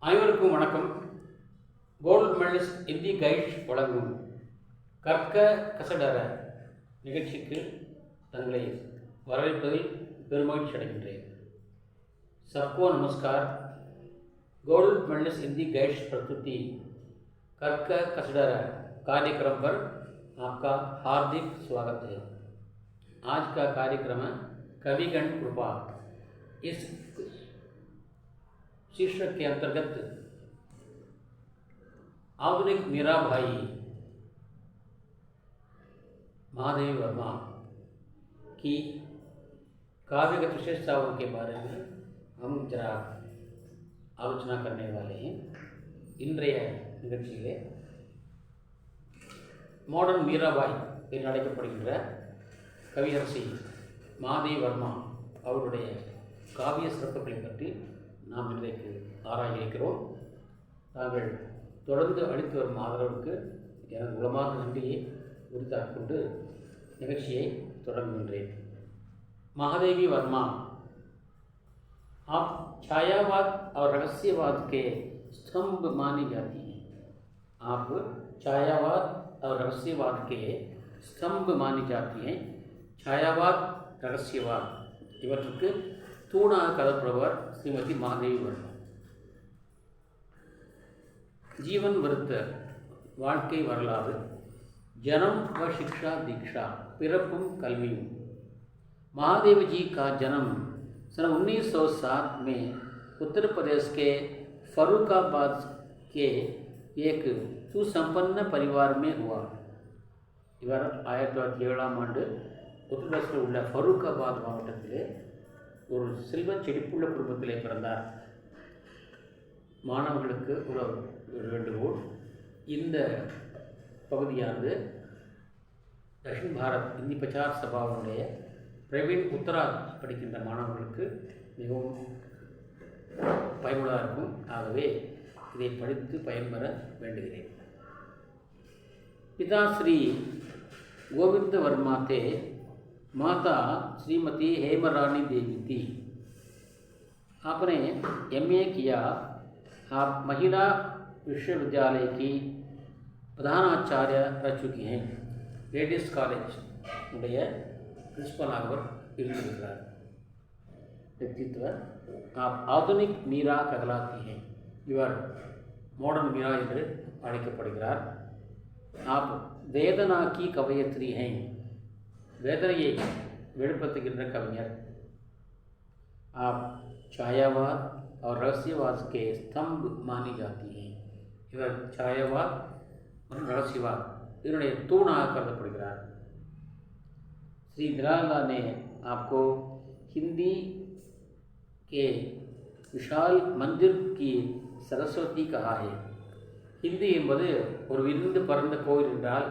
அனைவருக்கும் வணக்கம். Gold medalist Hindi guides வழங்கும் கற்க கசடர நிகழ்ச்சிக்கு தங்களை வரவேற்பதில் பெருமகிழ்ச்சி அடைகின்றேன். सबको नमस्कार. गोल्ड मेडलिस्ट हिंदी गाइड्स प्रस्तुति कर्क कसडर कार्यक्रम पर आपका हार्दिक स्वागत है. आज का कार्यक्रम है कविगण कृपा. इस शीर्षक के अंतर्गत आधुनिक मीराबाई महादेवी वर्मा की काव्यगत विशेषताओं के बारे में हम जरा आलोचना करने वाले हैं. இன்றைய நிகழ்ச்சியிலே மாடர்ன் மீராபாய் என்று அழைக்கப்படுகின்ற கவியரசி மாதேவி வர்மா அவருடைய காவிய சிறப்புகளை பற்றி நாம் இன்றைக்கு ஆராய இருக்கிறோம். தாங்கள் தொடர்ந்து அளித்து வரும் ஆதரவுக்கு எனது உளமார்ந்த நன்றியை உரித்தாக்கிக் கொண்டு நிகழ்ச்சியை தொடங்குகின்றேன். महादेवी वर्मा, आप छायावाद और रहस्यवाद के स्तंभ मानी जाती हैं. आप छायावाद और रहस्यवाद के स्तंभ मानी जाती हैं. छायावाद रहस्यवाद இவற்றுக்கு தூணாக கருதப்படுவர் ஸ்ரீமதி மாதேவி வர்மா. जीवन वृत्त வாழ்க்கை வரலாறு, जन्म व शिक्षा दीक्षा பிறப்பும் கல்வியும். महादेव जी का जन्म सन 1907 में उत्तर प्रदेश के फर्रुखाबाद के एक सुसंपन्न परिवार में हुआ. இவர் 1907ஆம் ஆண்டு உத்தரப்பிரதேசத்தில் உள்ள ஃபருக்காபாத் மாவட்டத்திலே ஒரு செல்வ செழிப்புள்ள குடும்பத்திலே பிறந்தார். மாணவர்களுக்கு ஒரு வேண்டுகோள், இந்த பகுதியானது தக்ஷின் பாரத் இந்தி பிரச்சார சபாவுடைய பிரவீன் உத்தராஜ் படிக்கின்ற மாணவர்களுக்கு மிகவும் பயனுள்ளதாக இருக்கும். ஆகவே இதை படித்து பயன்பெற வேண்டுகிறேன். पिता श्री गोविंद वर्मा थे. माता श्रीमती हेमरानी देवी थी. आपने MA किया. आप महिला विश्वविद्यालय की प्रधानाचार्य रह चुकी हैं. लेडीज़ कॉलेज उடைய प्रिंसिपल இருந்திருக்கிறார். व्यक्तित्व, आप आधुनिक मीरा कहलाती हैं. இவர் மாடர்ன் மீரா என்று அழைக்கப்படுகிறார். आप वेदना की कवयित्री हैं. வேதனையை வெளிப்படுத்துகின்ற கவிஞர். आप छायावाद और रहस्यवाद के स्तंभ मानी जाती हैं. இவர் छायावाद மற்றும் रहस्यवाद இதனுடைய தூணாக கருதப்படுகிறார். श्री निराला ने आपको हिंदी के विशाल मंदिर की सरस्वती कहा है. ஹிந்தி என்பது ஒரு விரிந்து பரந்த கோயில் என்றால்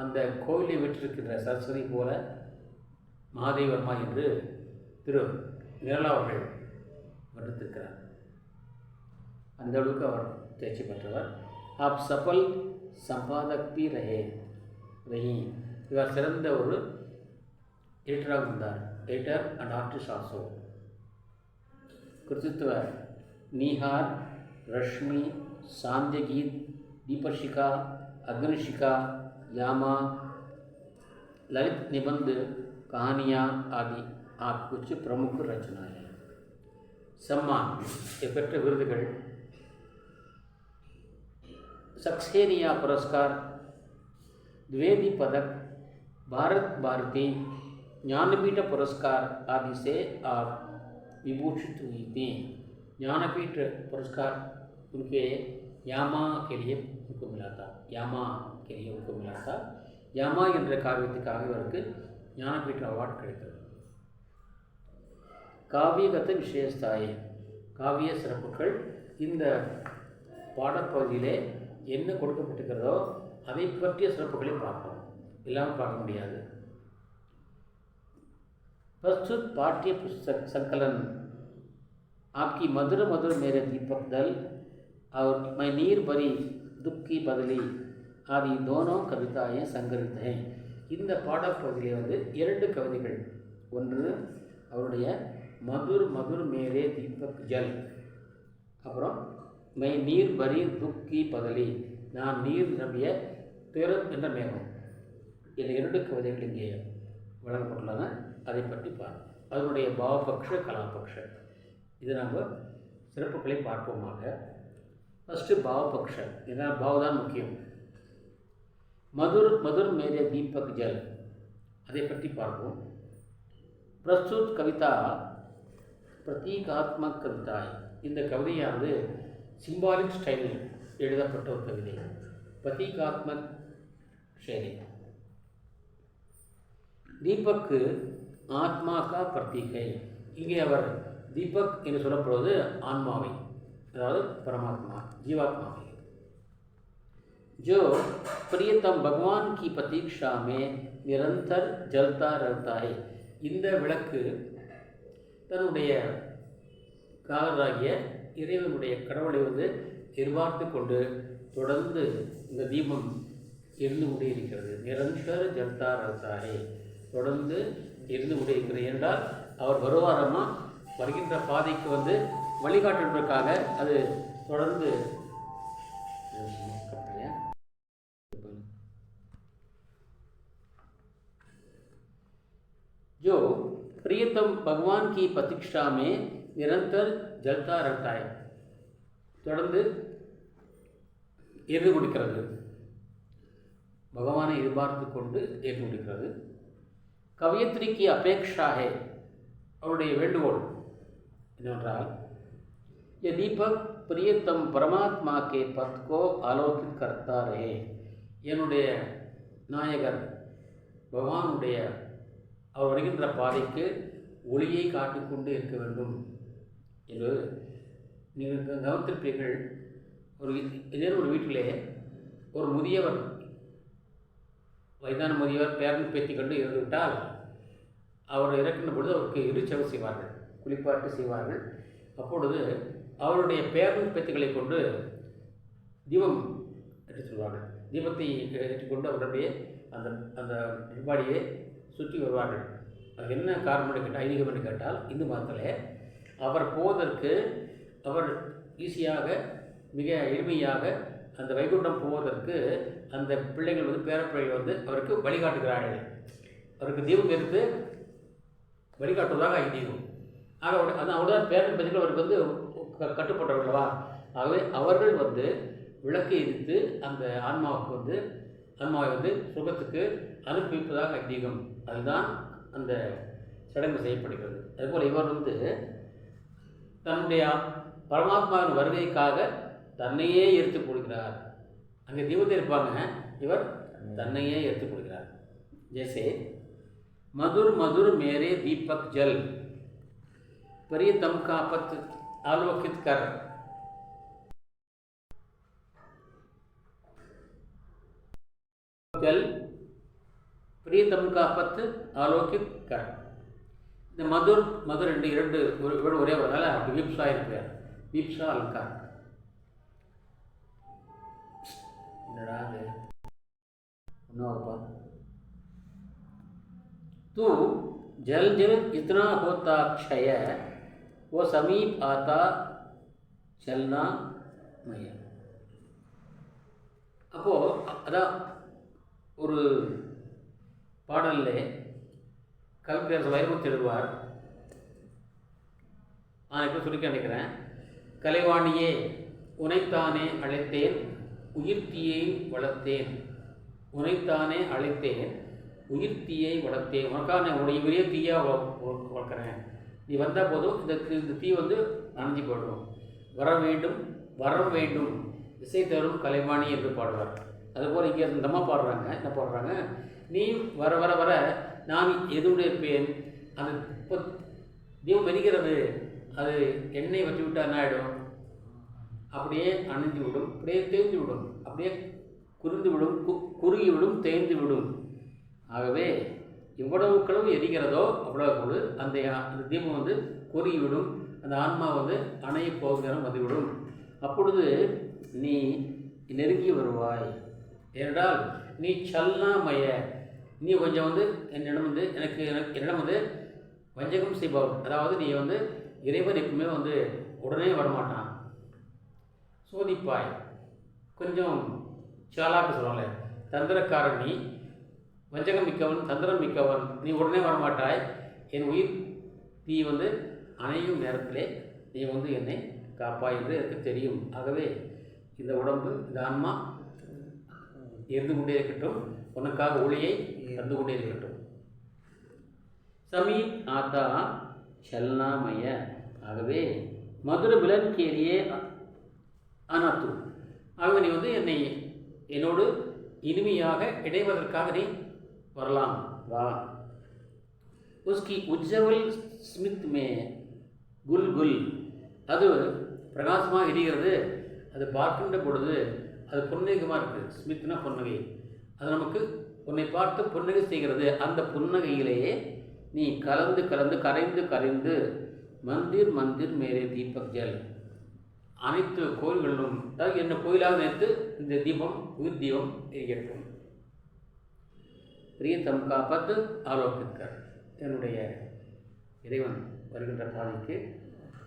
அந்த கோயிலை விற்றிருக்கின்ற சரஸ்வதி போல மகாதேவி வர்மா என்று திரு நிரலா அவர்கள் வர்ணித்திருக்கிறார். அந்த அளவுக்கு அவர் தேர்ச்சி பெற்றவர். ஆப் சஃபல் சம்பாதக் பி ரஹி. இவர் சிறந்த ஒரு एडिटराக இருந்தார். Editor and artist also. कृतित्व, निहार, रश्मि, सांध्यगीत, दीपशिखा, अग्निशिखा, यामा, ललित निबंध, कहानियाँ आदि आप कुछ प्रमुख रचनाएं. सम्मान, ये பெற்ற விருதுகள்: सक्सेनिया पुरस्कार, द्विवेदी पदक, भारत भारती, ज्ञानपीठ पुरस्कार आदि से आप विभूषित हुई थी. ज्ञानपीठ पुरस्कार उनके यामा के लिए उनको मिला था. यामा के लिए उनको मिला था. यामा என்ற காவியத்துக்காக இவருக்கு ஞானபீठ அவார்டு கிடைத்தது. காவியகத விசேஷதாயே, காவிய சிறப்புகள். இந்த பாடப்பகுதியிலே என்ன கொடுக்கப்பட்டிருக்கிறதோ அதை பற்றிய சிறப்புகளை பார்ப்போம். இல்லாமல் பார்க்க முடியாது. प्रस्तुत पाठ्य पुस्तक संकलन आपकी मधुर मधुर मेरे दीपक दल और मैं नीर भरी दुख की बदली आदि दोनों कविताएं संग्रहित हैं. இந்த பாடப்பகுதியில் இரண்டு கவிதைகள். ஒன்று அவருடைய மதுர் மதுர் மேரே தீபக் ஜல், அப்புறம் மை நீர் பரி துக்கி பதலி, நான் நீர் நம்பிய துயரம் என்ற மேகம். இந்த 2 கவிதைகள் இங்கே வழங்கப்பட்டுள்ளன. அதை பற்றி பார்ப்போம். அதனுடைய பாவபக்ஷ கலாபக்ஷ இது நாம் சிறப்புகளை பார்ப்போமாக. ஃபஸ்ட்டு பாவபக்ஷ, இதனால் பாவம் தான் முக்கியம். மதுர் மதுர் மேரே தீபக் ஜல், அதை பற்றி பார்ப்போம். பிரஸ்துத் கவிதா பிரதீகாத்மக் கவிதாய், இந்த கவிதையானது சிம்பாலிக் ஸ்டைலில் எழுதப்பட்ட ஒரு கவிதை, பிரதீகாத்மக் शैली. தீபக்கு ஆத்மா கா பிரதீகை, இங்கே அவர் தீபக் என்று சொல்லப்படுவது ஆன்மாவை, அதாவது பரமாத்மா जीवात्मा जो प्रियतम भगवान की प्रतीक्षा में निरंतर जलता रहता है. இந்த விளக்கு தன்னுடைய காதலாகிய இறைவனுடைய கடவுளை எதிர்பார்த்து கொண்டு தொடர்ந்து இந்த தீபம் எரிந்து கொண்டே இருக்கிறது. நிரந்தர ஜல்தா ரஹ்தாஹே, தொடர்ந்து எரிந்து கொண்டே இருக்கிறது என்றால் அவர் வருவாரமா வருகின்ற பாதைக்கு வழிகாட்டுவதற்காக அது தொடர்ந்து जो प्रियतम भगवान की प्रतीक्षा में निरंतर जलता रहता है, தொடர்ந்து எரிந்து கொண்டிருக்கிறது. भगवान எதிர்பார்த்து கொண்டு எரிந்து கொண்டிருக்கிறது. कवयित्री की अपेक्षा है, அவருடைய வேண்டுகோள் என்னவென்றால் ये दीपक प्रियतम परमात्मा के पथ को आलोकित करता रहे, என்னுடைய நாயகர் பகவானுடைய அவர் வருகின்ற பாதைக்கு ஒளியை காட்டிக்கொண்டு இருக்க வேண்டும் என்று நீங்கள் கவனித்திருப்பீர்கள். ஏதேனும் ஒரு வீட்டிலே ஒரு முதியவர், வயதான முதியவர் பேரன் பேத்தி கொண்டு இருந்துவிட்டால் அவர் இறக்கின்ற பொழுது அவருக்கு இருச்சவு செய்வார்கள், குளிப்பாட்டு செய்வார்கள். அப்பொழுது அவருடைய பேரன் பேத்திகளை கொண்டு தீபம் என்று சொல்வார்கள். தீபத்தை ஏற்றுக்கொண்டு அவருடைய அந்த அந்த நிர்வாடியை சுற்றி வருவார்கள். அது என்ன காரணம் கேட்டால், ஐதீகம் என்று கேட்டால், இந்து மதத்தில் அவர் போவதற்கு அவர் ஈஸியாக மிக எளிமையாக அந்த வைகுண்டம் போவதற்கு அந்த பிள்ளைகள் பேரப்பிள்ளைகள் அவருக்கு வழிகாட்டுகிறார்கள். அவருக்கு தீபம் எடுத்து வழிகாட்டுவதாக ஐதீகம். ஆக அது அவ்வளோதான் பேரன் பதிகள் அவருக்கு கட்டுப்பட்டவர்களவா. ஆகவே அவர்கள் விளக்கை எரித்து அந்த ஆன்மாவுக்கு ஆன்மாவை சுகத்துக்கு அனுப்பி வைப்பதாக ஐதீகம். அதுதான் அந்த சடங்கு செய்யப்படுகிறது. அதுபோல் இவர் தன்னுடைய பரமாத்மாவின் வருகைக்காக தன்னையே எடுத்துக் கொள்கிறார். அங்கே தீபத்தை இருப்பாங்க, இவர் தன்னையே எடுத்துக் கொள்கிறார். ஜெய்சே மதுர் மதுர் மேரே தீபக் ஜல் प्रियतम का पथ आलोकित कर, जल प्रियतम का पथ आलोकित कर. இந்த மதுர் மதுர் என்று இரண்டு ஒரே வரனால அப்படி விப்சா இருக்கிறார். விப்சா அலங்கார். என்னடா அது இன்னொருப்பா. तू जल जल इतना होता क्षय, वो समीप आता चलना मैया. அப்போது அதான் ஒரு பாடலில் கவிஞர் வைரமுத்து எழுதுவார். நான் இப்போ சொல்லி நினைக்கிறேன். கலைவாணியே உனைத்தானே அழைத்தேன் உயிர்த்தியை வளர்த்தேன், உனைத்தானே அழைத்தேன் உயிர்த்தியை வளர்த்தேன், உனக்காக நான் உன்னுடைய பெரிய தீயாக வளர்க்குறேன். நீ வந்த போதும் இந்த தீ அணைஞ்சி போயிடும். வர வேண்டும் வரம் வேண்டும் இசை தரும் கலைவாணி என்று பாடுவார். அதுபோல் இங்கே இந்த அம்மா பாடுறாங்க. என்ன பாடுறாங்க? நீ வர வர வர நான் எதுவுடைய இருப்பேன். அந்த இப்போ தீபம் எரிகிறது, அது எண்ணெய் வச்சு விட்டால் என்ன ஆகிடும்? அப்படியே அணைஞ்சு விடும், அப்படியே தேய்ந்து விடும், அப்படியே குறுந்து விடும், குறுகிவிடும், தேய்ந்து விடும். ஆகவே எவ்வளவுக்களவு எரிகிறதோ அவ்வளவு அந்த தீபம் குறுகிவிடும், அந்த ஆன்மா அணைய போகிறம் வந்துவிடும். அப்பொழுது நீ நெருங்கி வருவாய். ஏனென்றால் நீ சல்லாமய, நீ கொஞ்சம் என்னிடம் என்னிடம் வஞ்சகம் செய்பவர். அதாவது நீ இறைவன் எப்பவுமே உடனே வரமாட்டான். சோதிப்பாய், கொஞ்சம் சாலாக்கு சொல்லுவாங்களே, தந்திரக்காரன் நீ, வஞ்சகம் மிக்கவன், தந்திரம் மிக்கவன், நீ உடனே வரமாட்டாய், என் உயிர் நீ அணையும் நேரத்திலே நீ என்னை காப்பாய் என்று எனக்கு தெரியும். ஆகவே இந்த உடம்பு, இந்த ஆன்மா இருந்து கொண்டே இருக்கட்டும், உனக்காக ஒளியை தந்து கொண்டே இருக்கட்டும். சமீப் ஆத்தா சல்னாமய. ஆகவே மதுர விலன்கேரியே அனாத்து. ஆகவே நீ என்னை என்னோடு இனிமையாக இணைவதற்காக நீ வரலாம், வா. உஸ்கி உஜ்ஜவல் ஸ்மித் மே குல் குல். அது பிரகாசமாக எரிகிறது, அது பார்க்கின்ற பொழுது அது புன்னகைமாக இருக்குது. ஸ்மித்னா புன்னகை, அது நமக்கு உன்னை பார்த்து புன்னகை செய்கிறது. அந்த புன்னகையிலேயே நீ கலந்து கலந்து கரைந்து கரைந்து மந்திர் மந்திர் மேலே தீபக் ஜல். அனைத்து கோயில்களிலும், அதாவது என்ன கோயிலாக நினைத்து இந்த தீபம் உயிர் தீபம் எரியட்டும். பிரியத்தம் காப்பத்து ஆலோகித்தார். என்னுடைய இறைவன் வருகின்ற பாதைக்கு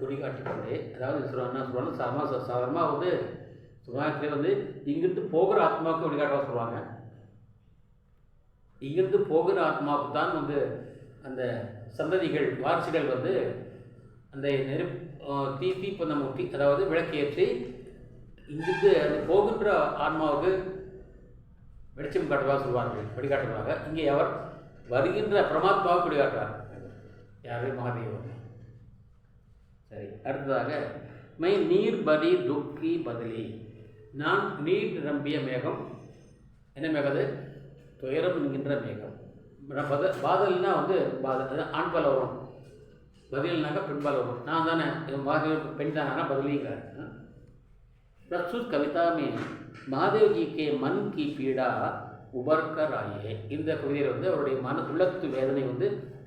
ஒளிகாட்டிக்கொண்டே, அதாவது சொல்லுவாங்க சாதாரணமாக சுகாயத்திலே இங்கிருந்து போகிற ஆத்மாவுக்கு வழிகாட்டவா சொல்லுவாங்க. இங்கிருந்து போகிற ஆத்மாவுக்கு தான் அந்த சந்ததிகள் வாரிசுகள் அந்த தீப்பந்தம் ஊட்டி, அதாவது விளக்கேற்றி இங்கிருந்து அந்த போகின்ற ஆன்மாவுக்கு வெளிச்சம் காட்டுவதாக சொல்வார்கள், வழிகாட்டுவாங்க. இங்கே அவர் வருகின்ற பரமாத்மாவுக்கு வழிகாட்டுவார். யாரு? மகாதேவன். சரி, அடுத்ததாக மை நீர் பதி துக்கி பதிலி. நான் நீர் நிரம்பிய மேகம். என்ன மேகம் அது? துயரம் என்கின்ற மேகம். பாதல்னா பாதல் ஆண்பால் வரும், பதில்னாக்கா பெண்பால் வரும். நான் தானே மகாதேவ் பெண் தானா பதிலிங்கிறார். பிரசுத் கவிதா மே महादेव जी के मन की पीड़ा उबरकर आई है. இந்த கவிதையில் அவருடைய உள்ளத்து வேதனை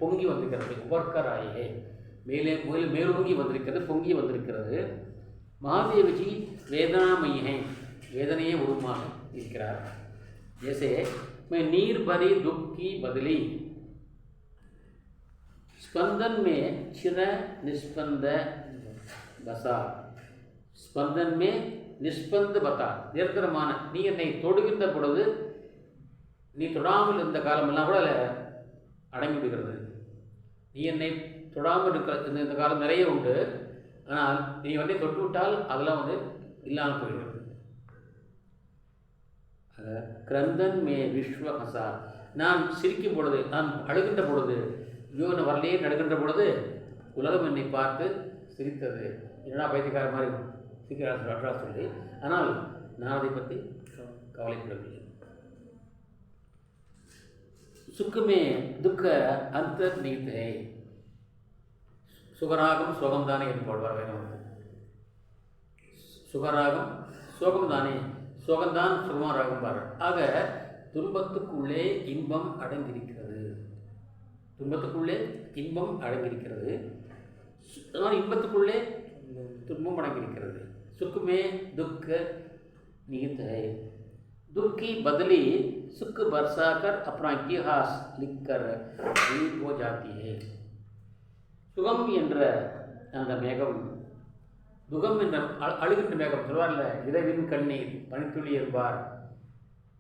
பொங்கி வந்திருக்கிறது. உபர்கர் ஆயே, மேலே மேலோங்கி வந்திருக்கிறது, பொங்கி வந்திருக்கிறது. மகாதேவஜி வேதனாமயி है, வேதனையே உருவமாக இருக்கிறார். जैसे मैं नीर भरी दुख की बदली, स्पंदन में चिर निस्पंद बसा. ஸ்பந்தன் மே நிஸ்பந்த பதா, நிரந்தரமான. நீ என்னை தொடுகின்ற பொழுது, நீ தொடாமல் இருந்த காலமெல்லாம் கூட அதில் அடங்கி விடுகிறது. நீ என்னை தொடாமல் இருக்கிற இந்த காலம் நிறைய உண்டு, ஆனால் நீ தொட்டு விட்டால் அதெல்லாம் இல்லாமல் போயிடுகிறது. கிரந்தன் மே விஸ்வஹசா. நான் சிரிக்கும் பொழுது, நான் அழுகின்ற பொழுது, ஐயோ நான் வரலையே நடுகின்ற பொழுது உலகம் என்னை பார்த்து சிரித்தது. என்னடா பைத்தியக்கார மாதிரி சிரிக்கிறார் சொல்லி, ஆனால் நான் அதை பற்றி கவலைப்படவில்லை. சுக்குமே துக்க அந்தர் நீத்தை. சுகராகம் சோகம்தானே என்று போடுவார் வேணும். சுகராகம் சோகம்தானே, சோகம்தான் சுகமாராகம் பாரு. ஆக துன்பத்துக்குள்ளே இன்பம் அடங்கியிருக்கிறது, துன்பத்துக்குள்ளே இன்பம் அடங்கியிருக்கிறது. அதனால் இன்பத்துக்குள்ளே துன்பம் அடங்கியிருக்கிறது. सुख में दुख निहित है. दुख की बदली सुख बरसाकर अपना इतिहास लिखकर वीर हो जाती है. சுகம் என்ற அந்த மேகம், துகம் என்ற அழுகின்ற மேகம் சொல்வார்ல, இரவின் கண்ணீர் பனித்துளி என்பார்,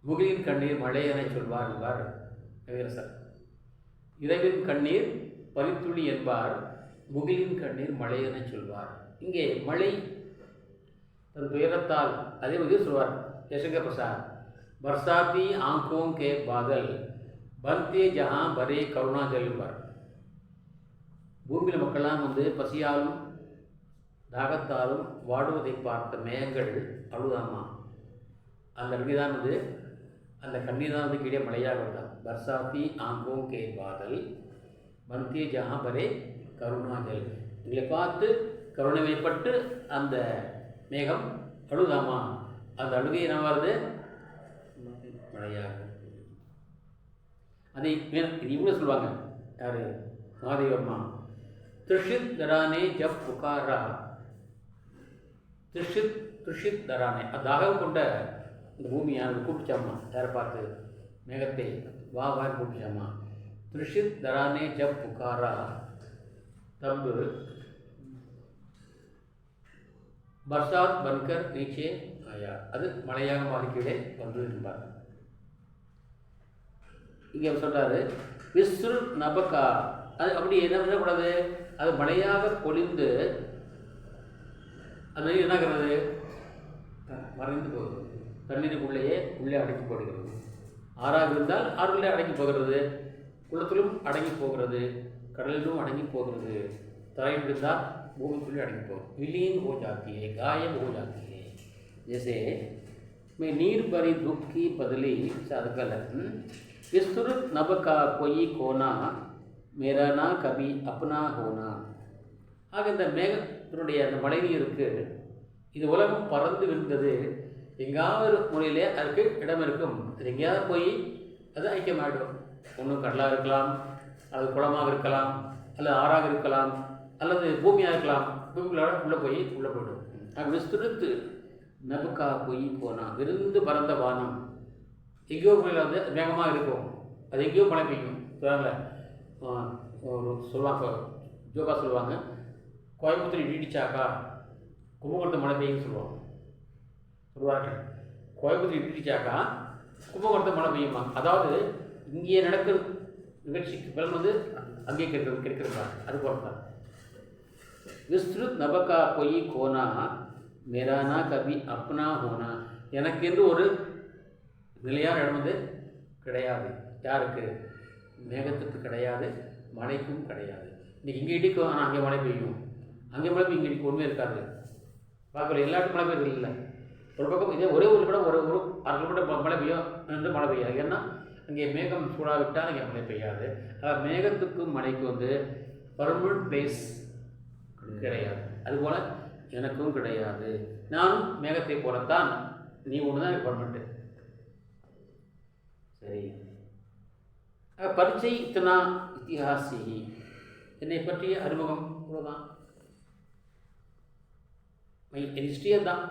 முகிலின் கண்ணீர் மழை என சொல்வார் என்பார் கவியரசர். இரவின் கண்ணீர் பனித்துளி என்பார், முகிலின் கண்ணீர் மழை என சொல்வார். இங்கே மழை தன் துயரத்தால், அதே சொல்வார் ஜெயசங்கர் பிரசாத், बरसाती आंखों के बादल बनते जहाँ भरे करुणा जलवर. பூமியில் மக்கள்லாம் பசியாலும் தாகத்தாலும் வாடுவதை பார்த்த மேகங்கள் அழுதாமா. அந்த அழுகை தான் அந்த கண்ணீர் தான் கீழே மழையாக வருதான். பர்சாத்தி ஆங்கோங் கே பாதல் பந்தே ஜஹா பரே கருணா ஜல். எங்களை பார்த்து கருணைமைப்பட்டு அந்த மேகம் அழுதாமா. அந்த அழுகை என்ன வருது? மழையாக. அதை இவ்வளோ சொல்லுவாங்க யார்? மகாதேவம்மா. त्रिषित दराने जब पुकारा, त्रिषित दराने, தாகம் கொண்ட இந்த பூமியானது கூப்பிச்சாமா. யாரை பார்த்து? மேகத்தை வா வா கூப்பிச்சாமா. त्रिषित दराने जब पुकारा तब बरसात बनकर नीचे आया, அது மழையாக மாறி கீழே வந்து என்பார். இங்கே சொல்கிறாரு விஸ்ரு நபகா, அது அப்படி என்ன பண்ணக்கூடாது, அது மழையாக பொழிந்து அது என்னாகிறது, மறைந்து போகிறது, தண்ணீருக்குள்ளேயே உள்ளே அடக்கி போடுகிறது. ஆறாக இருந்தால் ஆறுள்ளே அடங்கி போகிறது, குளத்திலும் அடங்கி போகிறது, கடலிலும் अड़ंगी போகிறது, तराई இருந்தால் भूमि अड़ंगी போகும், विलीन हो जाती है, गायब हो जाती है. जैसे मैं नीर भरी दुख की बदली सदगलन विस्तृत नभ का कोई कोना मेरा ना कभी अपना होना. ஆக இந்த மேகத்தினுடைய அந்த மழை நீருக்கு இது உலகம் பறந்து விழுந்தது, எங்காவது முறையிலே அதுக்கு இடம் இருக்கும், அது எங்கேயாவது போய் அது ஐக்கியமாகிடும். ஒன்றும் கடலாக இருக்கலாம், அது குளமாக இருக்கலாம், அல்லது ஆறாக இருக்கலாம், அல்லது பூமியாக இருக்கலாம். பூமிகளோட உள்ளே போயிடும். விஸ்துருத்து நபுக்கா பொய் போனா, விருந்து பறந்த வானம், எங்கேயோ முறையில் வந்து வேகமாக இருக்கும், அது எங்கேயோ மழை பெய்யும். ஒரு சொல்லுவாங்க, ஜோகா சொல்லுவாங்க, கோயம்புத்தூர் இடிச்சாக்கா கும்பகோணத்து மழை பெய்யும்னு சொல்லுவாங்க. கோயம்புத்தூர் இடிச்சாக்கா கும்பகோணத்து மழை பெய்யுமா, அதாவது இங்கே நடக்கிற நிகழ்ச்சிக்கு பலன் வந்து அங்கே கிடைக்கிறதா, அது போல தான். விஸ்ருத் நபகா பொய் கோனா மேரானா கபி அப்னா ஹோனா, எனக்கென்று ஒரு நிலையான இடம் வந்து கிடையாது. யாருக்கு? மேகத்துக்கு கிடையாது, மழைக்கும் கிடையாது. இன்றைக்கி இங்கே இடிக்கும், ஆனால் அங்கே மழை பெய்யும், அங்கே மழை பெய்யும், இங்கே ஒன்றுமே இருக்காது. பார்க்கல எல்லாருக்கும் மழை பெய்யுது இல்லை. ஒரு பக்கம் இதே ஒரே ஊரில் கூட ஒரு 1 கிலோமீட்டர் மழை பெய்யும், ரெண்டு மழை பெய்யாது. ஏன்னா அங்கே மேகம் சூடாவிட்டால் அங்கே மழை பெய்யாது. மேகத்துக்கும் மழைக்கும் வந்து பர்மனன்ட் பிளேஸ் கிடையாது. அதுபோல் எனக்கும் கிடையாது. நானும் மேகத்தை போலத்தான், நீ ஒன்று தான் எனக்கு பர்மனெண்ட்டு. சரி, பரிச்சை இத்தனா இத்திஹாசி, என்னை பற்றிய அறிமுகம் இவ்வளோதான், ஹிஸ்ட்ரியே தான்.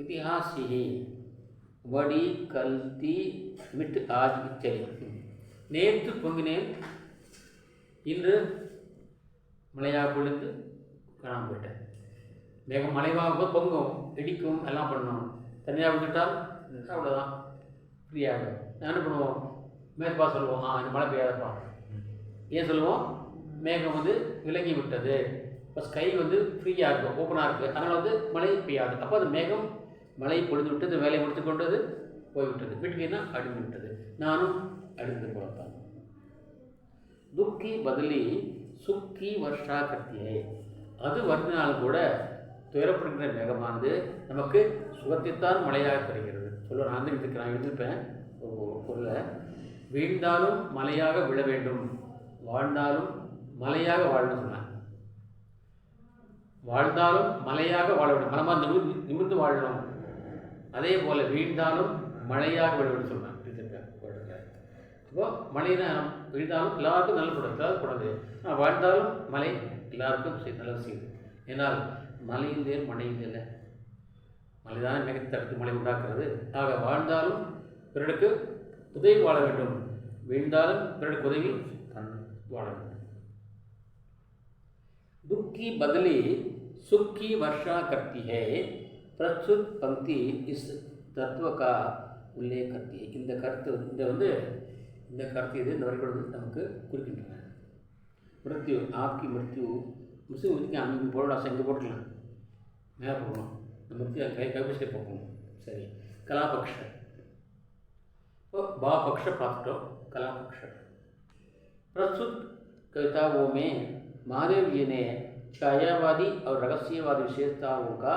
இத்திஹாசி வடி கல்தி மிட் ஆஜ் இச்சலி, நேற்று பொங்கினேன், இன்று மழையாக பொழிந்து காணாமல் போயிட்டேன். மேகம் மழைவாக பொங்கும், இடிக்கும், எல்லாம் பண்ணணும். தனியாக விட்டுட்டால் அவ்வளோதான், ஃப்ரீயாகும். என்ன பண்ணுவோம், மேற்பா சொல்லுவோம், இந்த மழை பெய்யாதப்பா. ஏன் சொல்லுவோம், மேகம் வந்து விலகி விட்டது, இப்போ ஸ்கை வந்து ஃப்ரீயாக இருக்கும், ஓப்பனாக இருக்குது, அதனால் வந்து மழை பெய்யாது. அப்போ அது மேகம் மழை பொழுது விட்டது, வேலையை முடித்து கொண்டது, போய்விட்டது. வீட்டுக்குன்னா அடிந்து விட்டது, நானும் அடிந்து போலத்தான். துக்கி பதிலி சுக்கி வருஷா கத்தியே, அது வருதினாலும் கூட துயரப்படுகிற மேகமானது நமக்கு சுகத்தைத்தான் மழையாக தருகிறது. சொல்ல நான் வந்து இதுக்கு நான் எழுதியிருப்பேன் ஒரு பொருளை, வீழ்ந்தாலும் மலையாக விழ வேண்டும், வாழ்ந்தாலும் மலையாக வாழணும் சொன்னேன். வாழ்ந்தாலும் மலையாக வாழ வேண்டும், மனமாக நிமிர்ந்து வாழணும். அதே போல் வீழ்ந்தாலும் மழையாக விழ வேண்டும் சொன்னேன். அப்போ மழைனா வீழ்ந்தாலும் எல்லாருக்கும் நல்ல கூடாது, வாழ்ந்தாலும் மழை எல்லாருக்கும் நல்லது செய்யுது. ஏன்னால் மழையிலே மழையில்லை, மழைதான் மிக தடுத்து மழை உண்டாக்குறது. ஆக வாழ்ந்தாலும் பிறருக்கு உதவி வாழ வேண்டும், வீழ்ந்தாலும் பிறருக்கு உதவி வாழ வேண்டும். दुखी बदली सुख की वर्षा करती है, प्रस्तुत पंक्ति इस तत्व का उल्लेख करती है. இந்த கருத்து இது இந்த வரிகள் வந்து நமக்கு குறிக்கின்றன. மிருத்யு ஆப்கி மிருத்யு முஸ்லீம் வந்து அங்கே போடலாம், இங்கே போட்டுக்கலாம், மேலே போடணும். இந்த மிருத்யு கைபட்சத்தை போகணும். சரி, கலாபக்ஷ, இப்போ பாபக்ஷ பார்த்துட்டோம், कलापक्ष. प्रस्तुत कविताओं में महादेव जी ने छायावादी और रहस्यवादी विशेषताओं का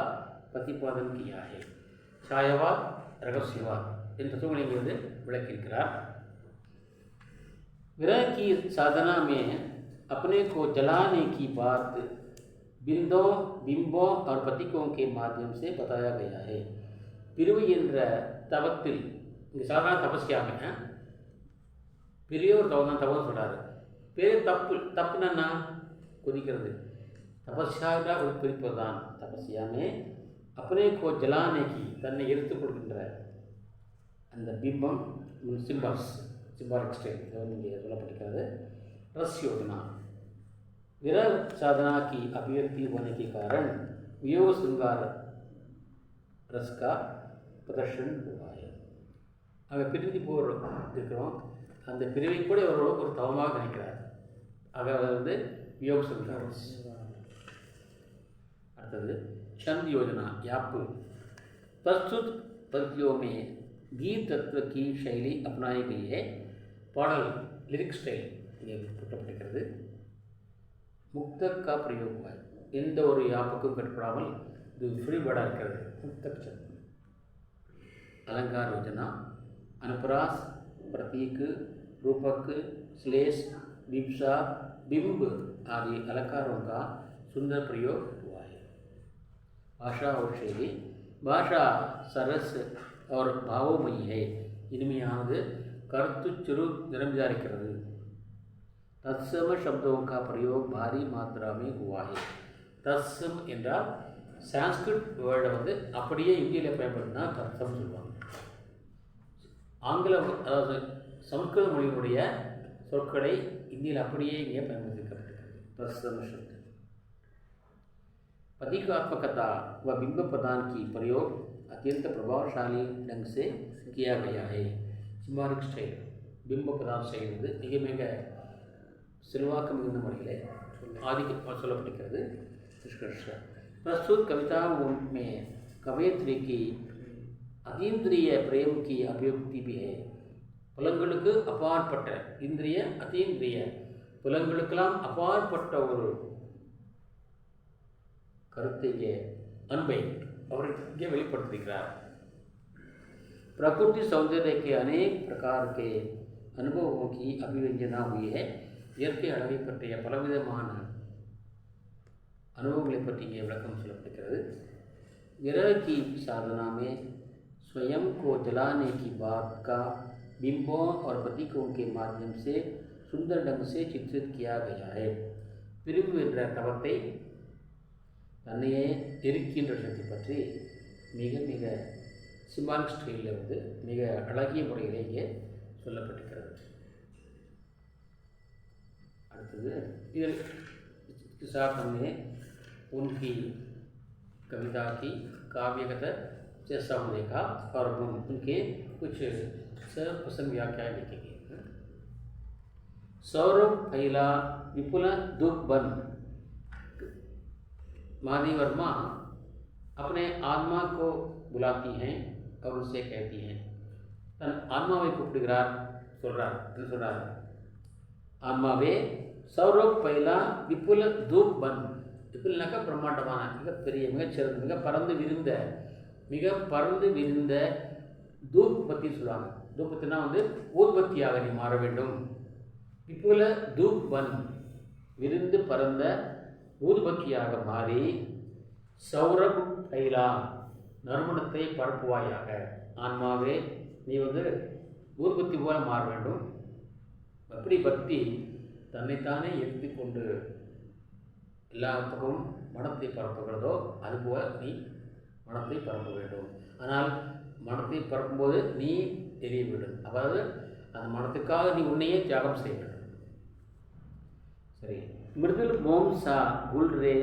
प्रतिपादन किया है. छायावाद, रहस्यवाद इन तत्वों को विளக்கியிருக்கிறார். विरह की साधना में अपने को जलाने की बात बिंबों और प्रतीकों के माध्यम से बताया गया है. பிரிவு என்ற தவத்தில், இங்கே சாதாரண தபஸ்யாம பெரிய ஒரு தவம் தான் தவம் சொல்கிறாரு. பெரிய தப்புன்னா கொதிக்கிறது, தபஸ்யாக ஒரு குறிப்பது தான் தபஸ்யாமே. अपने को जलाने की, தன்னை எரித்து கொடுக்கின்ற அந்த பிம்பம், சிம்பாலிக் ஸ்டைல் இங்கே சொல்லப்பட்டிருக்கிறது. रसयोजना विरह साधना की अभिव्यक्ति होने के कारण वियोग श्रृंगार रस का प्रदर्शन हुआ है. அங்கே பிரிந்து இருக்கிறோம். அந்த பிரிவை கூட ஒரு தவமாக நினைக்கிறார். ஆக வந்து योग சொல்கிறார். அடுத்தது छंद योजना याप प्रस्तुत पंक्तियों में गीत तत्व की शैली अपनाई गई है. பாடல் லிரிக் ஸ்டைல் இங்கே கூட்டப்பட்டிருக்கிறது. முக்தக் का प्रयोग हुआ है. எந்த ஒரு யாப்புக்கும் கட்டுப்படாமல் இது ஃப்ரீ வேர்டாக இருக்கிறது. मुक्तक छंद. अलंकार योजना अनुप्रास प्रतीक रूपक श्लेष विप्सा बिंब आदि अलंकारों का सुंदर प्रयोग हुआ है. भाषा और शैली भाषा सरस और भावमयी है. इनमें கருத்துச்சுரு நிரம்பியிருக்கிறது. तत्सम शब्दों का प्रयोग भारी मात्रा में हुआ है. तत्सम என்றால் சான்ஸ்கிரிட் வேர்டை வந்து அப்படியே இந்தியில் பயன்படுத்தினா தத்சம் சொல்லுவாங்க. ஆங்கில அதாவது சமஸ்கிருத மொழியினுடைய சொற்களை இந்தியில் அப்படியே இங்கே பயன்படுத்தப்பட்டிருக்கிறது. तत्सम शब्द प्रतीकात्मकता व बिंब प्रदान की प्रयोग अत्यंत प्रभावशाली ढंग से किया गया है. सिम्बालिक स्टाइल बिंब प्रदान स्टाइल வந்து மிக மிக செல்வாக்கு மிகுந்த முறையில் ஆதிக்க சொல்லப்பட்டிருக்கிறது. प्रस्तुत कविताओं में कवयित्री की अतीन्द्रिय प्रेम की अभिव्यक्ति भी है. புலங்களுக்கு அப்பாற்பட்ட இந்திரிய அத்தீந்திரிய புலங்களுக்கெல்லாம் அப்பாற்பட்ட ஒரு கருத்தை அன்பை அவர் இங்கே வெளிப்படுத்தியிருக்கிறார். प्रकृति सौंदर्य के अनेक प्रकार के अनुभवों की अभिव्यंजना हुई है. இயற்கை அழகை பற்றிய பலவிதமான अनुभवங்களை பற்றி இங்கே விளக்கம் சொல்லப்படுகிறது. विरह की साधना में स्वयं को जलाने की बात का बिंबों और प्रतीकों के माध्यम से सुंदर ढंग से चित्रित किया गया है. பிரிவு என்ற தவத்தை தன்னையே எரிக்கின்ற சக்தி பற்றி மிக மிக சிம்பாலிக் ஸ்டைலில் வந்து மிக அழகிய முறையிலே இங்கே சொல்லப்பட்டிருக்கிறது. அடுத்தது इधर के साथ हमने उनकी कविता की काव्यगत जैसा हमने देखा और उनके कुछ पसंद व्याख्या लिखेंगे. सौरभ फैला विपुल दुख बन. माधवी वर्मा अपने आत्मा को बुलाती हैं और उनसे कहती हैं. தன் ஆன்மாவை கூப்பிடுகிறார் சொல்றார். ஆன்மாவே சௌரப் பைலா விப்புல தூப் பன். விப்புல்னாக்கா பிரம்மாண்டமான மிகப்பெரிய மிகச்சிறந்த மிக பறந்து விரிந்த தூப் பற்றி சொல்லுவாங்க. தூபத்தினா வந்து ஊதுபத்தியாக நீ மாற வேண்டும். விப்புல தூப் பன் விரிந்து பறந்த ஊதுபத்தியாக மாறி சௌரப் பைலா நறுமணத்தை பரப்புவாயாக. ஆன்மாவே நீ வந்து ஊதுபத்தி போல மாற வேண்டும். எப்படி பக்தி தன்னைத்தானே எடுத்து கொண்டு எல்லா பக்கமும் மனத்தை பரப்புகிறதோ அதுபோல் நீ மனத்தை பரப்ப வேண்டும். ஆனால் மனத்தை பரப்பும்போது நீ தெரிய வேண்டும். அதாவது அந்த மனத்துக்காக நீ உன்னையே தியாகம் செய்ய வேண்டும். சரி. மிருதுல் மோம் சா குல் ரே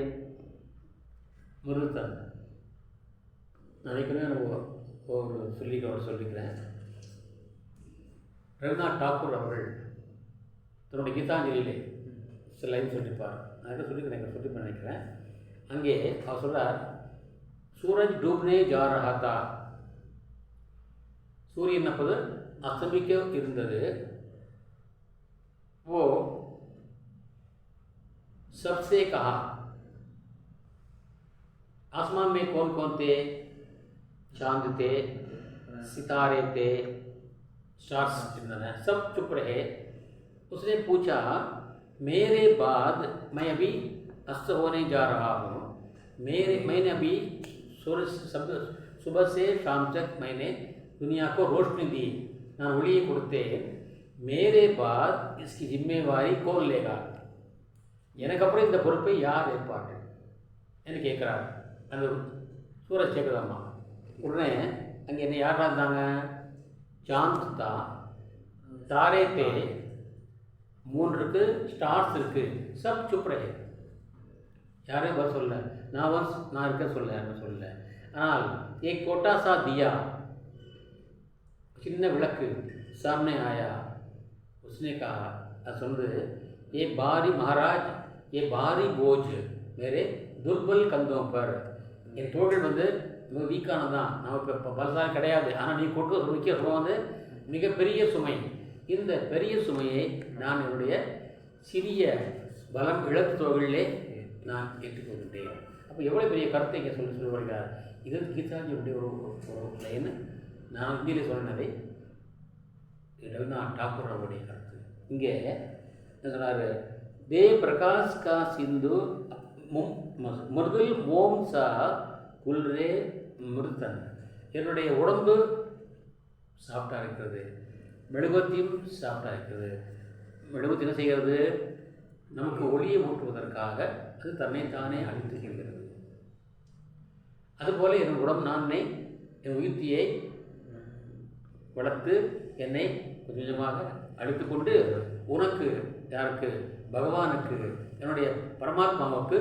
மிருதன் நினைக்கிறேன். ஒரு சொல்லிக்கிறேன். ரவீந்திரநாத் டாகூர் அவர்கள் தன்னுடைய கீதாஞ்சலியிலே சில லைன் சொல்லியிருப்பார். நான் சொல்லியிருப்பேன் நினைக்கிறேன். அங்கே அவர் சொல்கிறார், சூரஜ் டூப்னே ஜா ரஹா தா. சூரியன் அப்போது அஸ்தமிக்க இருந்தது. वो सबसे कहा आसमान में कौन कौन थे? चांद थे, सितारे थे, स्टार्स सब चुप रहे. उसने पूछा, मेरे बाद मैं अभी अस्त होने जा रहा हूँ. मैंने अभी सुबह से शाम तक मैंने दुनिया को रोशनी दी, நான் ஒளியை கொடுத்தேன். मेरे बाद इसकी जिम्मेवारी कौन लेगा? எனக்கு அப்புறம் இந்த பொறுப்பை யார் ஏற்பார்கள் என்று கேட்குறாரு அந்த சூரஜ் சேகதாமா. உடனே அங்கே என்ன யாராக இருந்தாங்க? சாந்த் தான், தாரே தே, மூன் இருக்கு, ஸ்டார்ஸ் இருக்கு, சப் சுப் ரहे. யாரையும் வர சொல்ல, நான் இருக்க சொல்ல. ஆனால் एक छोटा सा दिया சின்ன விளக்கு सामने आया, उसने कहा असुंदर ये भारी महाराज ये भारी बोझ मेरे दुर्बल कंधों पर, என் தோள்கள் வந்து மிக வீக்கானதான், நமக்கு பலசாலி கிடையாது, ஆனால் நீ கொண்டு முக்கிய சுமை வந்து மிகப்பெரிய சுமை, இந்த பெரிய சுமையை நான் என்னுடைய சிறிய பலம் இழப்பு தோள்களிலே நான் ஏற்றுக்கொள்கின்றேன். அப்போ எவ்வளோ பெரிய கருத்தை இங்கே சொல்லி வருகிறார். இது கீதாஜியுடைய ஒரு லைன். நான் இந்தியிலே சொன்னதை ரவீந்திரநாத் டாகூர் அவருடைய கருத்து. இங்கே என்ன சொன்னார், दे प्रकाश का सिंधु मृदुल मोम सा कुलरे மிருத்தன், என்னுடைய உடம்பு சாஃப்டாக இருக்கிறது, மெழுகுவத்தியும் சாஃப்டாக இருக்கிறது. மெழுகுவத்தி என்ன செய்கிறது, நமக்கு ஒளியை ஊட்டுவதற்காக அது தன்னைத்தானே அழித்துக் கொள்கிறது. அதுபோல என் உடம்பு நானே என் உயிர்த்தியை வளர்த்து என்னை கொஞ்சம் கொஞ்சமாக அழித்து கொண்டு உனக்கு, யாருக்கு, பகவானுக்கு, என்னுடைய பரமாத்மாவுக்கு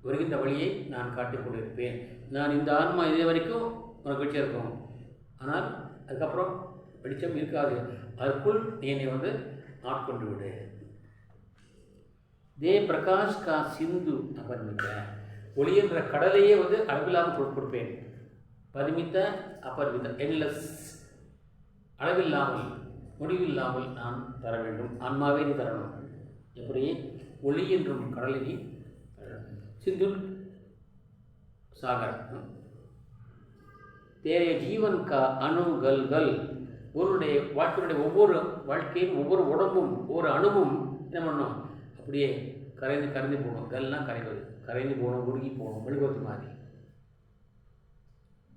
வருகின்ற வழியை நான் காட்டிக் கொண்டிருப்பேன். நான் இந்த ஆன்மா இதே வரைக்கும் உனக்கு வெளிச்சம் இருக்கும், ஆனால் அதுக்கப்புறம் வெளிச்சம் இருக்காது, அதற்குள் நீ என்னை வந்து ஆட்கொண்டு விடு. தே பிரகாஷ் கா சிந்து அபரிமித்த, ஒளி என்ற கடலையே வந்து அளவில்லாமல் கொடுப்பேன். பரிமித்த அபரிமித்த, என்லெஸ், அளவில்லாமல் முடிவில்லாமல் நான் தர வேண்டும். ஆன்மாவே நீ தரணும். எப்படி ஒளி என்றும் கடலை நீ சிந்து சாகர், தேரைய ஜீவன் கா அணுகல்கள், உன்னுடைய வாழ்க்கையினுடைய ஒவ்வொரு வாழ்க்கையும் ஒவ்வொரு உடம்பும் ஒவ்வொரு அணுவும் என்ன பண்ணணும், அப்படியே கரைந்து கரைந்து போகணும். கல்லாம் கரைவது, கரைந்து போகணும், உருகி போகணும், மெழுகுவத்தி மாதிரி.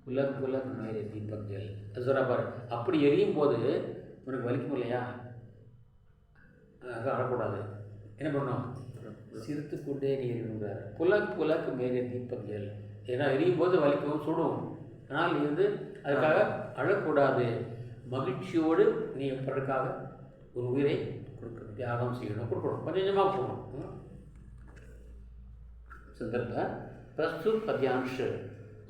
புலக் புலக் மேலே தீபக் ஜல், அது சொல்ல பாரு. அப்படி எரியும் போது உனக்கு வலிக்கும் இல்லையா, அதான் அழக்கூடாது. என்ன பண்ணணும், சிரித்து கொண்டே நீ எரியணுங்கிறார். புலக் புலக் மேலே தீபக் ஜல், ஏன்னா எரியும் போது வலிக்கும், சுடும். ஆனால் நீ வந்து அதுக்காக அழக்கூடாது, மகிழ்ச்சியோடு நீ எப்படிக்காக ஒரு உயிரை தியாகம் செய்யணும், கொடுக்கணும், கொஞ்சம் கொஞ்சமாக போகணும். संदर्भ प्रस्तुत पद्यांश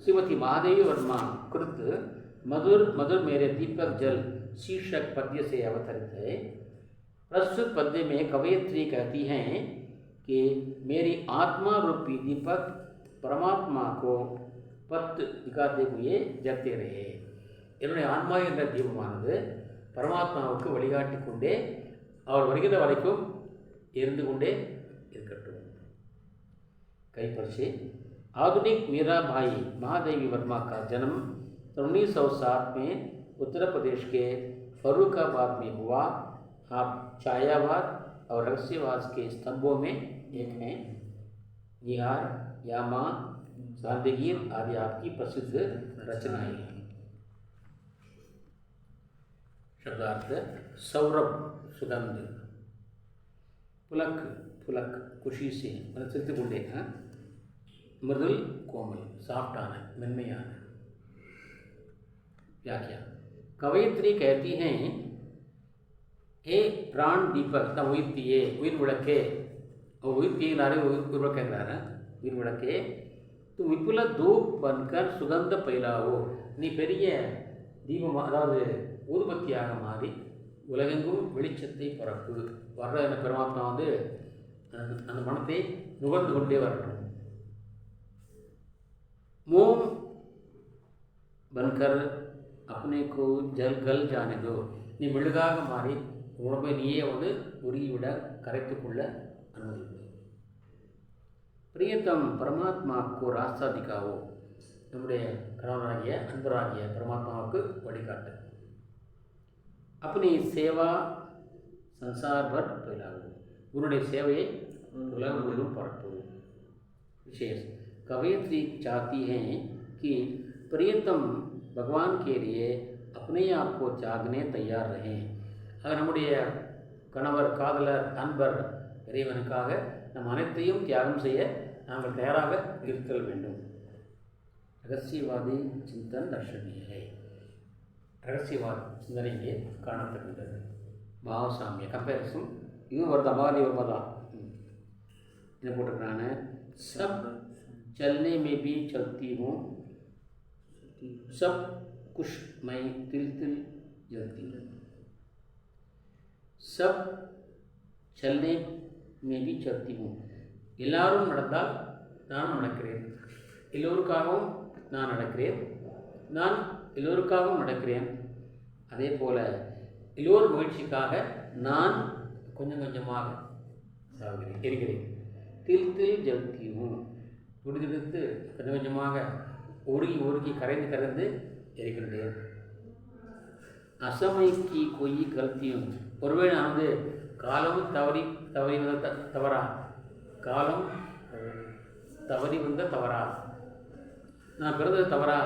श्रीमती महादेवी वर्मा कृत मधुर मधुर मेरे दीपक जल शीर्षक पद्य से अवतरित है। प्रस्तुत पद्य में कवयित्री कहती हैं कि मेरी आत्मा रूपी दीपक परमात्मा को पथ दिखाते हुए जलते रहे. என்னுடைய ஆன்மா என்ற தீபமானது பரமாத்மாவுக்கு வழிகாட்டி கொண்டே அவர் வருகிற வரைக்கும் இருந்து கொண்டே இருக்கட்டும். कई पर्चे। आधुनिक मीराबाई महादेवी वर्मा का जन्म 1907 में उत्तर प्रदेश के फर्रुखाबाद में हुआ. आप छायावाद और रहस्यवाद के स्तंभों में एक हैं. निहार, यामा, गांधीगीर आदि आपकी प्रसिद्ध रचनाएं हैं. शब्दार्थ सौरभ सुगंध, पुलक पुलक खुशी से मतलब सिर्फ बोल देखा, मृदुल कोमल साफ्टाना मेन्मयाना. व्याख्या. कवयित्री कहती हैं, हे प्राण दीपक ना उयर्तिये उயிர் விளக்கே, उयर्तिये नारे उயிர் விளக்கேங்கறாரா, उயிர் விளக்கே तुम विपुल धूप बनकर सुगंध फैलाओ. நீ பெரிய தீபம், அதாவது ஊதுபத்தியாக மாறி உலகெங்கும் வெளிச்சத்தை பரப்பு. வர்ற பெருமாத்மா வந்து அந்த மனத்தை நுகர்ந்து கொண்டே வரட்டும். मोम बनकर अपने को जल गल जाने दो. நீ மெழுகாக மாறி உடம்பை நீயே வந்து உருகிவிட கரைத்துக்கொள்ள அனுமதிப்பு. பிரியத்தம் பரமாத்மா को रास्ता दिखाओ. நம்முடைய கணவனாகிய அன்பராகிய பரமாத்மாவுக்கு வழிகாட்டு. अपनी सेवा संसार भर फैलाओ. उन्होंने सेवाएं उलग मुलग पढ़ो. विशेष कवयित्री चाहती हैं कि प्रियतम भगवान के लिए अपने आप को त्यागने तैयार रहें. अगर நம்முடைய கணவர், காதலர், அன்பர் இறைவனுக்காக நம் அனைத்தையும் தியாகம் செய்ய நாங்கள் தயாராக இருத்தல் வேண்டும். ரகசியவாதி சிந்தன் தர்ஷனிய है. ரகசியவாத சிந்தனையிலே காணப்படுகின்றது. பாவசாமிய கம்பேரிசன் இது வருதா, மகாதி வருமதா என்ன போட்டிருக்கிறாங்க. सब चलने में भी चलती हूँ, सब कुछ मैं तिल तिल जलती हूँ. सब चलने में भी चलती हूँ. எல்லாரும் நடந்தால் நான் நடக்கிறேன். எல்லோருக்காகவும் நான் நடக்கிறேன். நான் எல்லோருக்காகவும் நடக்கிறேன். அதே போல் எல்லோர் முயற்சிக்காக நான் கொஞ்சம் கொஞ்சமாக இருக்கிறேன். தில் தில் ஜல்தியும் துடிதுடித்து கொஞ்சம் கொஞ்சமாக உருகி உருகி கரைந்து கரைந்து இருக்கின்றேன். அசமைக்கு கொய் கல்த்தியும் ஒருவேளை நான் வந்து காலம் தவறி வந்த தவறா, காலம் தவறி வந்த தவறா, நான் பிறந்தது தவறா,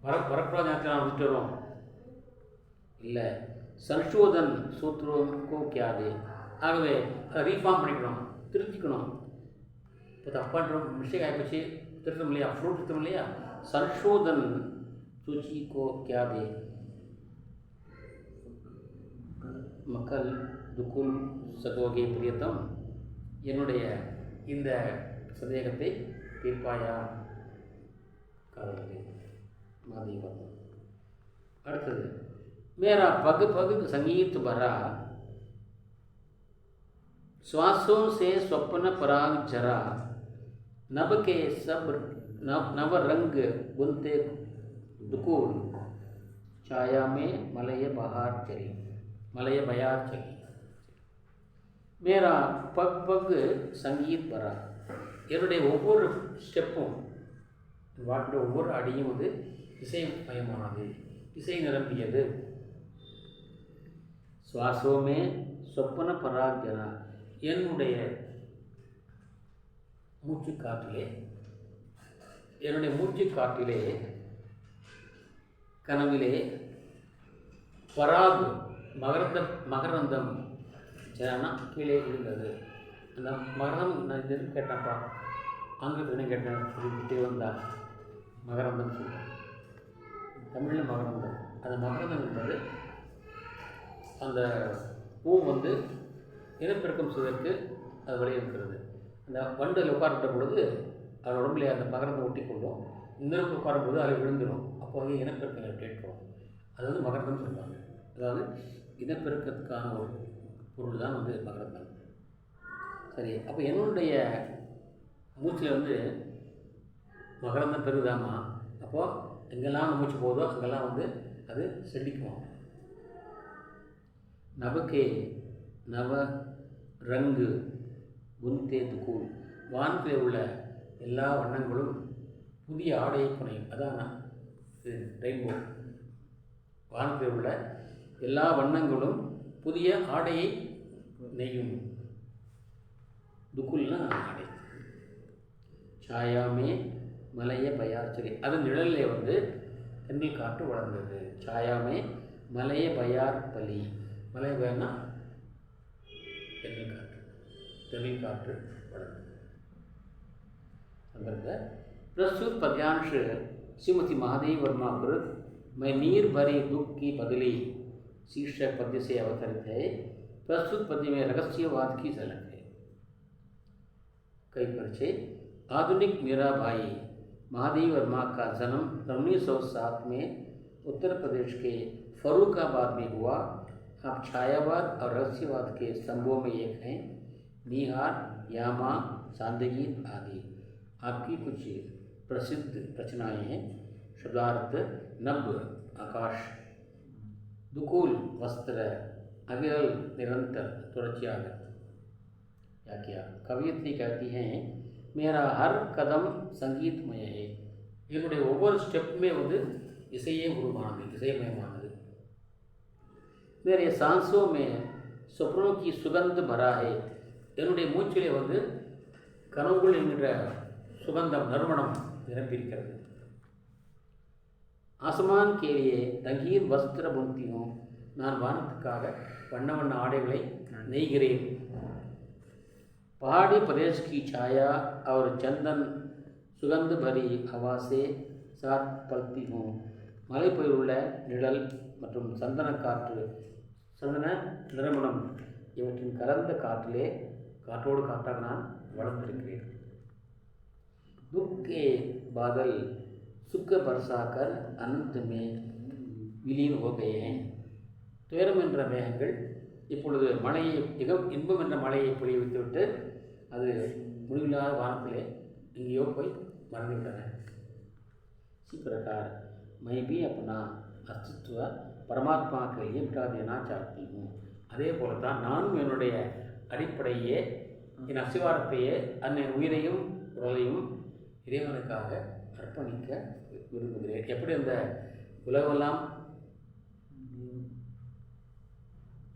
வரக்கூடாத நேரத்தில் நான் விட்டு வரோம் இல்லை. சன்ஷோதன் சூத்திரம் கோக்கியாது. ஆகவே அதை ரீஃபார்ம் பண்ணிக்கணும், திருத்திக்கணும். இப்போ தப்பான்ற மிஸ்டேக் ஆகிப்போச்சு, திருத்தம் இல்லையா, ஃப்ளூட் திருத்தம் இல்லையா. சன்ஷோதன் சூச்சி கோ கியாதே. மக்கள் துக்குல் சகோகே பிரியத்தம், என்னுடைய இந்த சந்தேகத்தை தீர்ப்பாயா காதலே மாதேவம். அடுத்தது मेरा पग पग संगीत भरा, श्वासों से स्वप्न पराग जरा, नभ के सब नव रंग बुनते दुकूल, छाया में मलय बहार चली. मेरा पग पग संगीत भरा, என்னுடைய ஒவ்வொரு ஸ்டெப்பும் வாழ்க்கை ஒவ்வொரு அடியும் வந்து இசைமயமானது, இசை நிரம்பியது. சுவாசோமே சொப்பன பராஜனா, என்னுடைய மூச்சு காற்றிலே கனவிலே பராக் மகரந்தம் ஜனா கீழே விழுந்தது. அந்த மகரம் நான் இது கேட்டேன்ப்பா, ஆங்கிலத்தில் கேட்டேன், சொல்லிக்கிட்டே வந்தா மகரந்தம் சொல்லுவேன், தமிழில் மகரந்தம். அந்த மகரந்தம் என்பது அந்த பூ வந்து இனப்பெருக்கம் செய்வதற்கு அது வழி இருக்கிறது. அந்த வண்டில் உட்கார்ந்த பொழுது அது உடம்புல அந்த மகரந்தம் ஒட்டி கொள்ளும், இன்னொரு உட்காரும்போது அதில் விழுந்துடும். அப்போ வந்து இனப்பெருக்கம் கேட்கிறோம். அது வந்து மகரந்தம் சொல்லுவாங்க. அதாவது இனப்பெருக்கத்துக்கான ஒரு பொருள் தான் வந்து மகரந்தம். சரி, அப்போ என்னுடைய மூச்சில் வந்து மகரந்தம் பெருதாமா. அப்போது எங்கெல்லாம் மூச்சு போதோ அங்கெல்லாம் வந்து அது செடிக்குமா. நவக்கே நவ ரங்கு புன்தே துக்கூல், வானத்தில் உள்ள எல்லா வண்ணங்களும் புதிய ஆடையை புனையும். அதான் ரெயின்போ. வானத்தில் உள்ள எல்லா வண்ணங்களும் புதிய ஆடையை நெய்யும். துக்குல்னா ஆடை. சாயாமே மலைய பயார்ச்சரி, அதன் நிழலிலே வந்து தென்றல் காற்று வளர்ந்தது. சாயாமே மலைய பயார் பலி, மலைய பயர்னா தென்றல் காற்று வளர்ந்தது. प्रस्तुत पद्यांश श्रीमती महादेवी वर्मा कृत मैं नीर भरी दुख की बदली शीर्षक पद्य से अवतरित है. प्रस्तुत पद्य में रहस्यवाद की झलक है. कई परिचय. आधुनिक मीराबाई महादेवी वर्मा का जन्म 1907 में उत्तर प्रदेश के फर्रुखाबाद में हुआ. आप छायावाद और रहस्यवाद के स्तंभों में एक हैं. निहार, यामा, सांदगीत आदि आपकी कुछ प्रसिद्ध रचनाएं हैं. शब्दार्थ नभ आकाश, दुकूल वस्त्र, अविरल निरंतर तुरचियाग. क्या कवियत्री कहती हैं मेरा हर कदम संगीतमय है. என்னுடைய ஒவ்வொரு ஸ்டெப்புமே வந்து இசையே உருவானது, இசைமயமானது. मेरे सांसों में स्वप्नों की सुगंध भरा है. என்னுடைய மூச்சிலே வந்து கனவுகள் என்கிற சுகந்தம், நறுமணம் நிரம்பியிருக்கிறது. आसमान के लिए रंगीन वस्त्र बुनती हूँ. நான் வானத்துக்காக வண்ண வண்ண ஆடைகளை நெய்கிறேன். पहाड़ी प्रदेश की छाया और चंदन सुगंध भरी हवा से साथ पलती हूँ. மலைப்பகுதியில் உள்ள நிழல் மற்றும் சந்தன காற்று, சந்தன நிறமணம் இவற்றின் கலந்த காற்றோடு காற்றாக நான் வளர்ந்திருக்கிறேன். दुख के बादल सुख बरसाकर अनंत में विलीन हो गए हैं. துயரம் என்ற மேகங்கள் இப்பொழுது மழையை இன்பம் என்ற மழையை பொழிய வைத்துவிட்டு அது முடிவில்லாத வானத்திலே எங்கேயோ போய் மறந்து விட்டன. इसी प्रकार मैं भी अपना अस्तित्व परमात्मा के लिए मिटा देना चाहती हूँ. அதே போல தான் நானும் என்னுடைய அடிப்படையே என் அசிவாரத்தையே என் உயிரையும் உடலையும் இறைவனுக்காக அர்ப்பணிக்க விரும்புகிறேன். எப்படி அந்த உலகெல்லாம்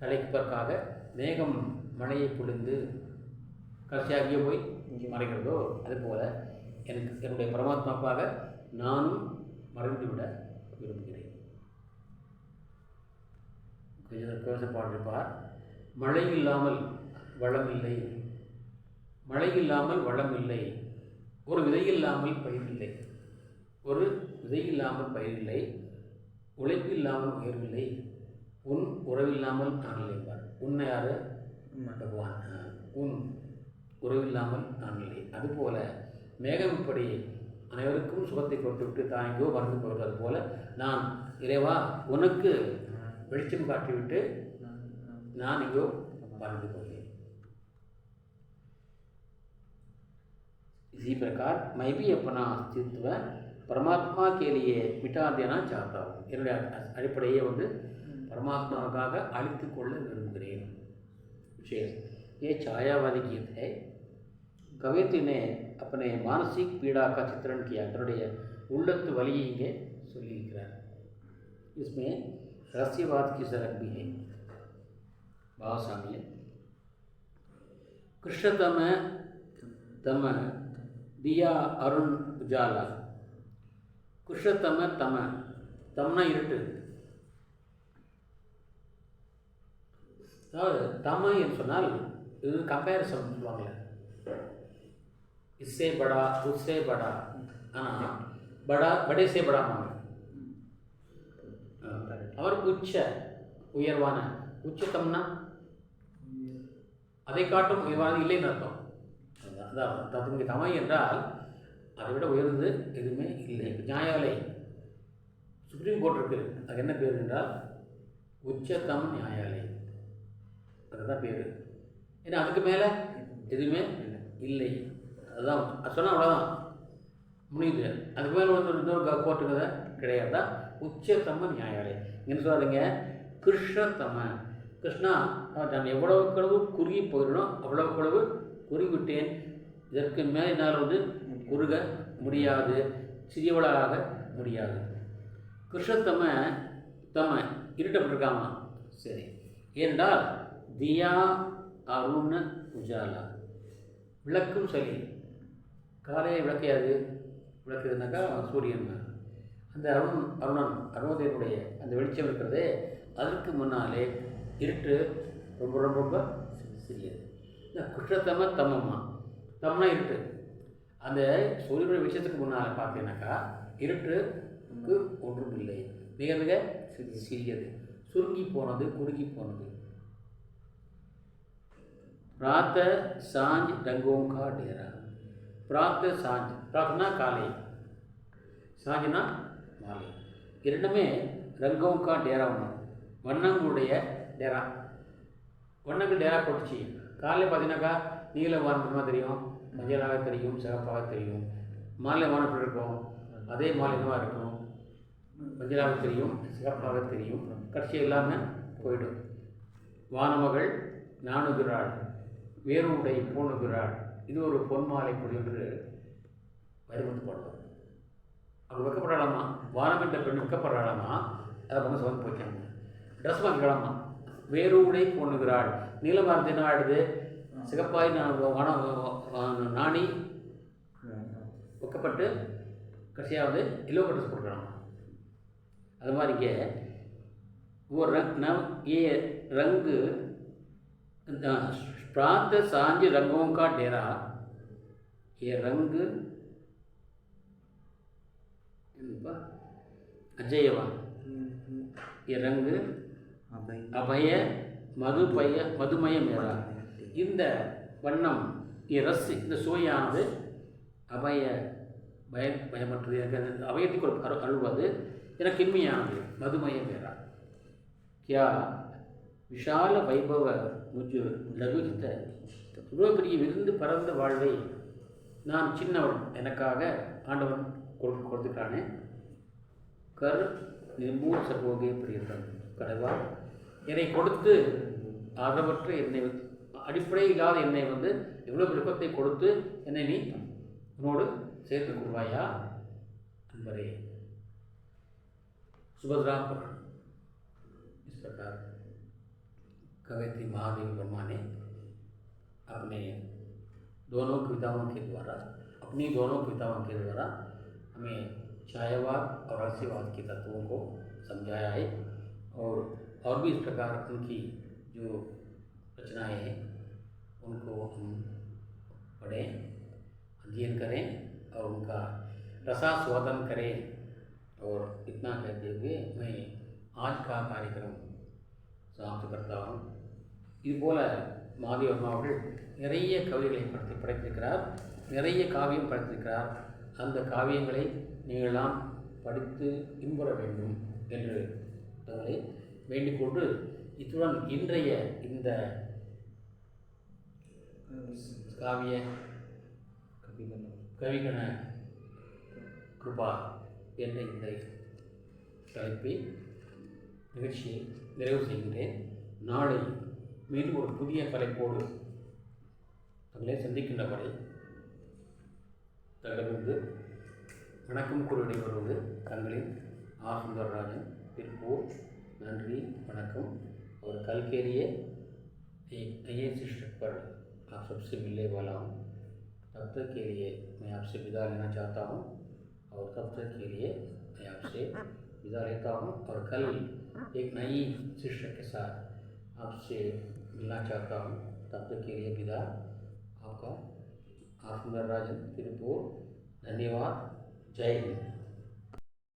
தலைப்பதற்காக மேகம் மழையை பொழிந்து கடைசியாகியே போய் மறைகிறதோ அதுபோல என்னுடைய பரமாத்மாவாக நானும் மறைந்துவிட விரும்புகிறேன். கொஞ்சம் பாடிருப்பார். மழை இல்லாமல் வளம் இல்லை, மழை இல்லாமல் வளம் இல்லை, ஒரு விதை இல்லாமல் பயிர் இல்லை, ஒரு விதை இல்லாமல் பயிர் இல்லை, உழைப்பு இல்லாமல் உயர்வில்லை, உன் உறவில்லாமல் நான் இல்லைப்பார். உன்னை யார்? பகவான். உன் உறவில்லாமல் நான் இல்லை. அதுபோல மேகம் இப்படி அனைவருக்கும் சுகத்தை கொடுத்துவிட்டு தான் எங்கோ மறந்து போகிறது போல நான் இறைவா உனக்கு வெளிச்சம் காட்டிவிட்டு நான் எங்கோ மறந்து போகிறேன். इसी प्रकार मैं भी अपना अस्तित्व परमात्मा के लिए मिटा देना चाहता हूँ. என்னுடைய அடிப்படையே परमात्माவுக்காக அழித்து கொள்ள விரும்புகிறேன். विशेष ये छायावादी गीत है. कवियत्री ने अपने मानसिक पीड़ा का चित्रण किया. தன்னுடைய உள்ளத்து வலியை இங்கே சொல்லியிருக்கிறார். इसमें रहस्यवाद की झलक भी है. बहुत शामिल. कृष्णतम तम दिया अरुण उजाला. कृष्णतम तम तमना இருட்டு. அதாவது தம என்று சொன்னால் இது கம்பேரிசன் சொல்லுவாங்களே, इससे बड़ा उससे बड़ा, ஆனால் बड़ा बड़े से बड़ा मांग. அவர் உச்ச உயர்வான, உச்சத்தம்னா அதை காட்டும் உயர்வானது இல்லைன்னு அர்த்தம். அதான் தத்துவ தமை என்றால் அதை விட உயர்ந்து எதுவுமே இல்லை. நியாயாலை சுப்ரீம் கோர்ட் இருக்குது, அது என்ன பேர் என்றால் உச்சத்தம் நியாயாலை, அதுதான் பேர். ஏன்னா அதுக்கு மேலே எதுவுமே இல்லை. அதுதான் அது சொன்னால் அவ்வளோதான் முடியுது. அதுக்கு மேலே இன்னொரு கோர்ட்டுங்கிறத கிடையாது. உச்சத்தம நியாயாலயம். என்ன சொல்லாதீங்க கிருஷ்ணத்தம. கிருஷ்ணா நான் எவ்வளவுக்களவு குறுகி போயிடணும் அவ்வளவுக்களவு குறுகிவிட்டேன். இதற்கு மேலே என்னால் குறுக முடியாது, சிறியவளாக முடியாது. கிருஷ்ணத்தம தம இருட்டப்பட்டிருக்காமா. சரி, ஏனென்றால் தியா அருண உஜாலா விளக்கும் சரி. காலையை விளக்கையாது விளக்குதுனாக்கா சூரியன். அந்த அருணோதயனுடைய அந்த வெளிச்சம் இருக்கிறதே அதற்கு முன்னாலே இருட்டு ரொம்ப ரொம்ப ரொம்ப சிறியது. இந்த கிருஷ்ணத்தம தமம்மா, தம்னா இருட்டு. அந்த சூரியனுடைய வெளிச்சத்துக்கு முன்னால் பார்த்தீங்கன்னாக்கா இருட்டுக்கு ஒன்றும் இல்லை, மிக மிக சிறியது, சுருங்கி போனது, குறுகி போனது. प्रात सांझ रंगों का डेरा. प्रात सांझ, प्रार्थना काले, சாஞ்சுனா மாலை. இரண்டுமே ரங்கம் கா டேரா ஒன்று, வண்ணங்களுடைய டேரா. வண்ணங்கள் டேரா போட்டுச்சு. காலையில் பார்த்தீங்கன்னாக்கா நீல வானமாக தெரியும், மஞ்சளாக தெரியும், சிகப்பாக தெரியும். மாலை வானப்படி இருக்கும், அதே மாலை என்னவாக இருக்கும், மஞ்சளாக தெரியும், சிகப்பாக தெரியும். கடைசி எல்லாமே போயிடும். வானமகள் நாணுகிறாள், வேறு உடை பூணுகிறாள், இது ஒரு பொன்மாலை பொடி என்று வரிவந்து போடுவார். அவங்க வெக்கப்படலாமா? வானம் என்ற பெண் வெக்கப்படுறாளாமா? அதை பண்ண சொல்ல போய்க்காங்க. ட்ரெஸ் வாங்கிக்கலாமா? வேறு உடை பூணுகிறாள், நீலமாக தினம் ஆடுது, சிகப்பாய் நாணி வெக்கப்பட்டு கடைசியாவது எல்லோ ட்ரெஸ் போட்டுக்கலாமா? அது மாதிரிங்க ஒரு ये रंग प्रात सांझ रंगों का डेरा. ये रंग अजयवान, ये रंग अभय मधुमय मेरा. இந்த வண்ணம், ரஸ், இந்த சுவையானது அபய பயமற்றது எனக்கு அந்த அவையத்துக்குள் அருள்வது எனக்கு இன்மையானது மதுமய मेरा क्या விஷால வைபவ முஜு லகுகித்த இவ்வளோ பெரிய விருந்து பரந்த வாழ்வை நான் சின்னவன் எனக்காக ஆண்டவன் கொடுத்துட்டானே கர் நிர்மூல் சகோகே பிரியத்தன் கடவா என்னை கொடுத்து ஆதரவற்ற என்னை அடிப்படை இல்லாத என்னை எவ்வளோ விருப்பத்தை கொடுத்து என்னை நீ உன்னோடு சேர்த்து கொள்வாயா அன்பரே सुभद्रा पुराण। इस प्रकार कवयित्री महादेवी वर्मा ने अपने दोनों कविताओं के द्वारा हमें छायावाद और रहस्यवाद के तत्वों को समझाया है और भी इस प्रकार उनकी जो रचनाएं हैं उनको हम पढ़ें, अध्ययन करें और उनका रसास्वादन करें। और इतना कहते हुए मैं आज का कार्यक्रम समाप्त करता हूँ। இதுபோல் மாதவி வர்மா அவர்கள் நிறைய கவிதைகளை படைத்திருக்கிறார், நிறைய காவியம் படைத்திருக்கிறார். அந்த காவியங்களை நீங்களாம் படித்து இன்புற வேண்டும் என்று தங்களை வேண்டிக்கொண்டு இத்துடன் இன்றைய இந்த கவிகண கிருபா என்ற இந்த தலைப்பை நிகழ்ச்சியை நிறைவு செய்கின்றேன். நாளை மீண்டும் ஒரு புதிய தலைப்போடு தங்களை சந்திக்கின்ற வரை தங்களிடமிருந்து வணக்கம் கூறி விடைபெறுவது தங்களின் ஆர் சுந்தரராஜன் திருப்பூர்। नंरी वणकम। और कल के लिए एक नए शिक्षक पर आप सबसे मिलने वाला हूँ। तब तक के लिए मैं आपसे विदा लेना चाहता हूँ और तब तक के लिए मैं आपसे विदा लेता हूँ और कल एक नई शिक्षक के साथ आपसे मिलना चाहता हूँ। तब तक के लिए विदा आपका आर सुंदरराजन तिरुपुर। धन्यवाद। जय हिंद।